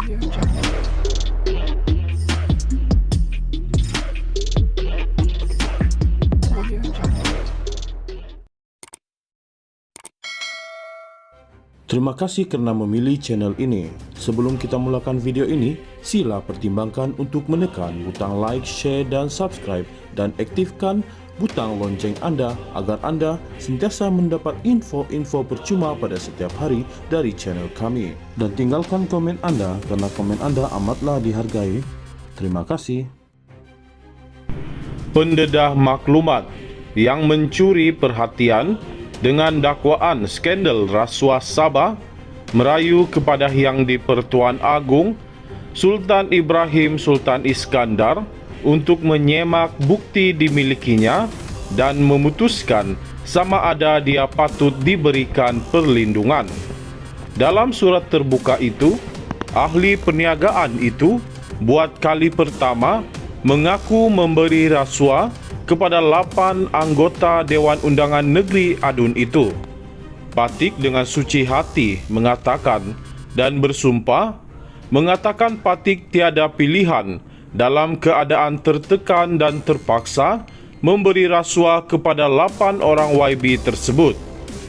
Terima kasih kerana memilih channel ini. Sebelum kita mulakan video ini, sila pertimbangkan untuk menekan butang like, share dan subscribe dan aktifkan butang lonceng anda agar anda sentiasa mendapat info-info percuma pada setiap hari dari channel kami. Dan tinggalkan komen anda kerana komen anda amatlah dihargai. Terima kasih. Pendedah maklumat yang mencuri perhatian dengan dakwaan skandal rasuah Sabah merayu kepada Yang di-Pertuan Agong Sultan Ibrahim Sultan Iskandar untuk menyemak bukti dimilikinya dan memutuskan sama ada dia patut diberikan perlindungan. Dalam surat terbuka itu, ahli perniagaan itu buat kali pertama mengaku memberi rasuah kepada 8 anggota Dewan Undangan Negeri Adun itu. Patik dengan suci hati mengatakan dan bersumpah, mengatakan Patik tiada pilihan dalam keadaan tertekan dan terpaksa memberi rasuah kepada 8 orang YB tersebut,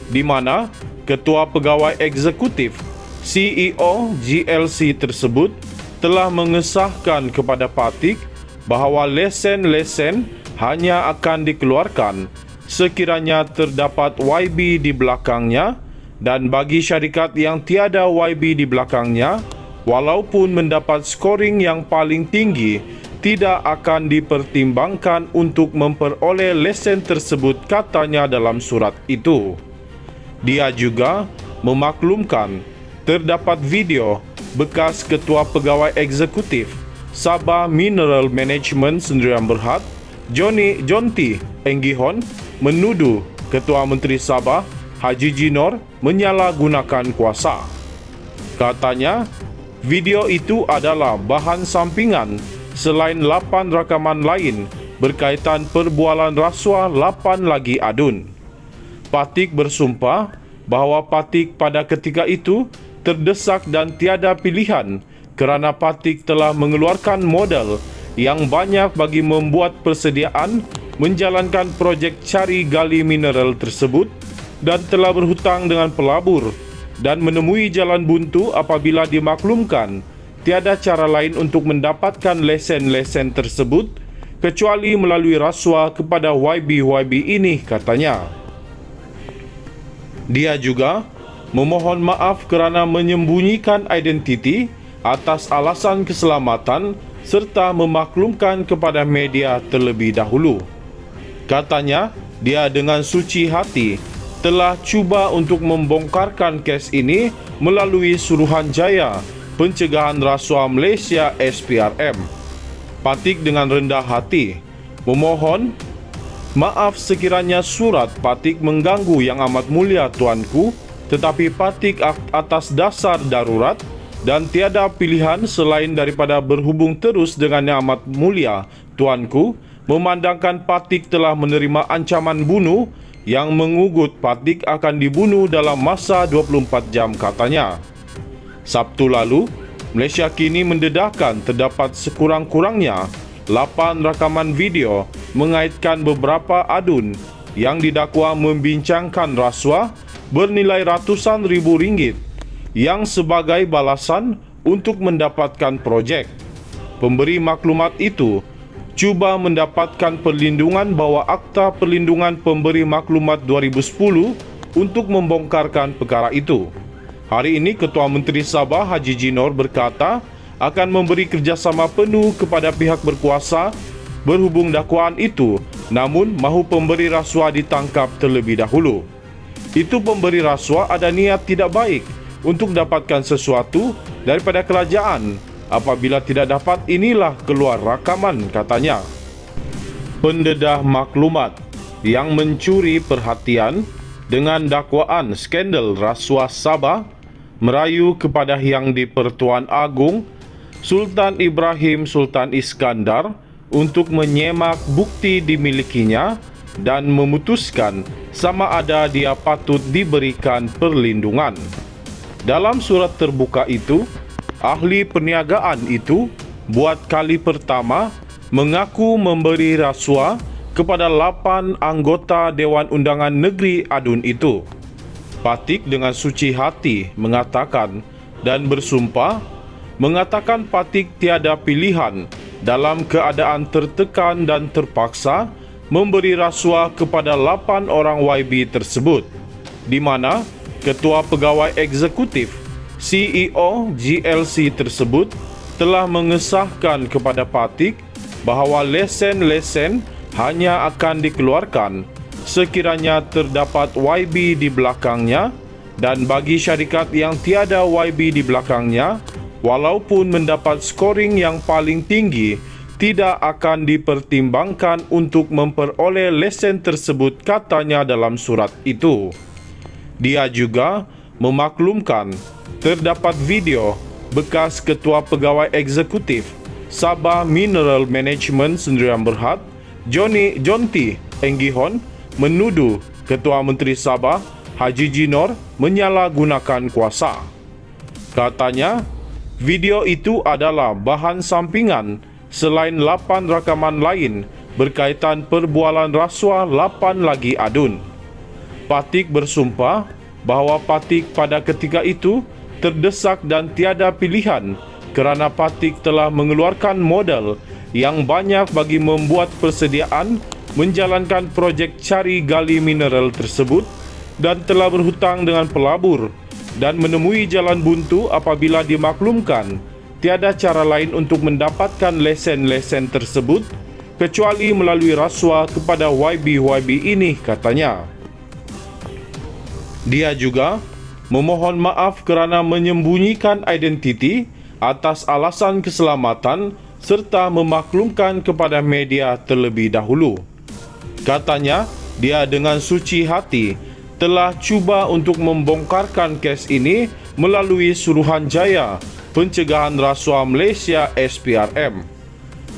di mana Ketua Pegawai Eksekutif CEO GLC tersebut telah mengesahkan kepada Patik bahawa lesen-lesen hanya akan dikeluarkan sekiranya terdapat YB di belakangnya, dan bagi syarikat yang tiada YB di belakangnya, walaupun mendapat scoring yang paling tinggi, tidak akan dipertimbangkan untuk memperoleh lesen tersebut, katanya dalam surat itu. Dia juga memaklumkan terdapat video bekas Ketua Pegawai Eksekutif Sabah Mineral Management Sdn Bhd John T. Enggihon menuduh Ketua Menteri Sabah Haji Jinor menyalahgunakan kuasa. Katanya, video itu adalah bahan sampingan selain 8 rakaman lain berkaitan perbualan rasuah 8 lagi adun. Patik bersumpah bahawa Patik pada ketika itu terdesak dan tiada pilihan kerana Patik telah mengeluarkan modal yang banyak bagi membuat persediaan menjalankan projek cari gali mineral tersebut dan telah berhutang dengan pelabur dan menemui jalan buntu apabila dimaklumkan tiada cara lain untuk mendapatkan lesen-lesen tersebut kecuali melalui rasuah kepada YB-YB ini, katanya. Dia juga memohon maaf kerana menyembunyikan identiti atas alasan keselamatan serta memaklumkan kepada media terlebih dahulu. Katanya, dia dengan suci hati telah cuba untuk membongkarkan kes ini melalui Suruhanjaya Pencegahan Rasuah Malaysia SPRM. Patik dengan rendah hati memohon maaf sekiranya surat Patik mengganggu Yang Amat Mulia Tuanku, tetapi Patik atas dasar darurat dan tiada pilihan selain daripada berhubung terus dengan Yang Amat Mulia Tuanku, memandangkan Patik telah menerima ancaman bunuh yang mengugut Patik akan dibunuh dalam masa 24 jam, katanya. Sabtu lalu, Malaysia kini mendedahkan terdapat sekurang-kurangnya 8 rakaman video mengaitkan beberapa adun yang didakwa membincangkan rasuah bernilai ratusan ribu ringgit yang sebagai balasan untuk mendapatkan projek. Pemberi maklumat itu cuba mendapatkan perlindungan bawah Akta Perlindungan Pemberi Maklumat 2010 untuk membongkarkan perkara itu. Hari ini, Ketua Menteri Sabah Haji Jinor berkata akan memberi kerjasama penuh kepada pihak berkuasa berhubung dakwaan itu, namun mahu pemberi rasuah ditangkap terlebih dahulu. Itu pemberi rasuah ada niat tidak baik untuk dapatkan sesuatu daripada kerajaan. Apabila tidak dapat, inilah keluar rakaman, katanya. Pendedah maklumat yang mencuri perhatian dengan dakwaan skandal rasuah Sabah merayu kepada Yang di-Pertuan Agong Sultan Ibrahim Sultan Iskandar untuk menyemak bukti dimilikinya dan memutuskan sama ada dia patut diberikan perlindungan. Dalam surat terbuka itu, ahli perniagaan itu buat kali pertama mengaku memberi rasuah kepada 8 anggota Dewan Undangan Negeri Adun itu. Patik dengan suci hati mengatakan dan bersumpah mengatakan Patik tiada pilihan dalam keadaan tertekan dan terpaksa memberi rasuah kepada 8 orang YB tersebut, di mana Ketua Pegawai Eksekutif CEO GLC tersebut telah mengesahkan kepada Patik bahawa lesen-lesen hanya akan dikeluarkan sekiranya terdapat YB di belakangnya, dan bagi syarikat yang tiada YB di belakangnya, walaupun mendapat skoring yang paling tinggi, tidak akan dipertimbangkan untuk memperoleh lesen tersebut, katanya dalam surat itu. Dia juga memaklumkan terdapat video bekas Ketua Pegawai Eksekutif Sabah Mineral Management Sdn Bhd John T. Enggihon menuduh Ketua Menteri Sabah Haji Jinor menyalahgunakan kuasa. Katanya, video itu adalah bahan sampingan selain 8 rakaman lain berkaitan perbualan rasuah 8 lagi adun. Patik bersumpah bahawa Patik pada ketika itu terdesak dan tiada pilihan kerana Patik telah mengeluarkan modal yang banyak bagi membuat persediaan menjalankan projek cari gali mineral tersebut, dan telah berhutang dengan pelabur dan menemui jalan buntu apabila dimaklumkan tiada cara lain untuk mendapatkan lesen-lesen tersebut kecuali melalui rasuah kepada YB-YB ini, katanya. Dia juga memohon maaf kerana menyembunyikan identiti atas alasan keselamatan serta memaklumkan kepada media terlebih dahulu. Katanya, dia dengan suci hati telah cuba untuk membongkarkan kes ini melalui Suruhanjaya Pencegahan Rasuah Malaysia SPRM.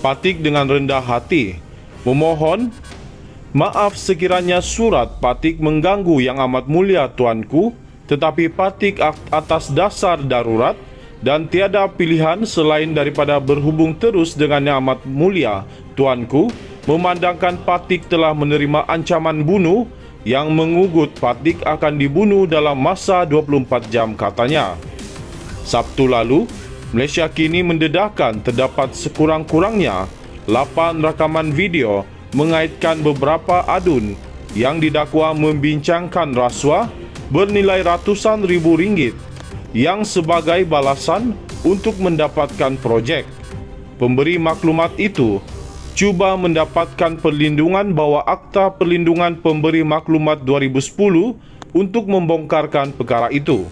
Patik dengan rendah hati memohon maaf sekiranya surat Patik mengganggu yang amat mulia tuanku, tetapi Patik atas dasar darurat dan tiada pilihan selain daripada berhubung terus dengan yang amat mulia tuanku, memandangkan Patik telah menerima ancaman bunuh yang mengugut Patik akan dibunuh dalam masa 24 jam, katanya. Sabtu lalu, Malaysia kini mendedahkan terdapat sekurang-kurangnya 8 rakaman video mengaitkan beberapa adun yang didakwa membincangkan rasuah bernilai ratusan ribu ringgit yang sebagai balasan untuk mendapatkan projek. Pemberi maklumat itu cuba mendapatkan perlindungan bawah Akta Perlindungan Pemberi Maklumat 2010 untuk membongkarkan perkara itu.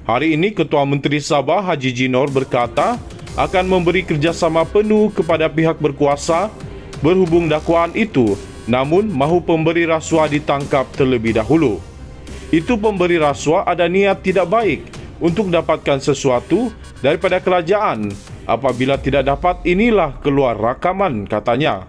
Hari ini, Ketua Menteri Sabah Haji Jinor berkata akan memberi kerjasama penuh kepada pihak berkuasa berhubung dakwaan itu, namun mahu pemberi rasuah ditangkap terlebih dahulu. Itu pemberi rasuah ada niat tidak baik untuk dapatkan sesuatu daripada kerajaan. Apabila tidak dapat, inilah keluar rakaman, katanya.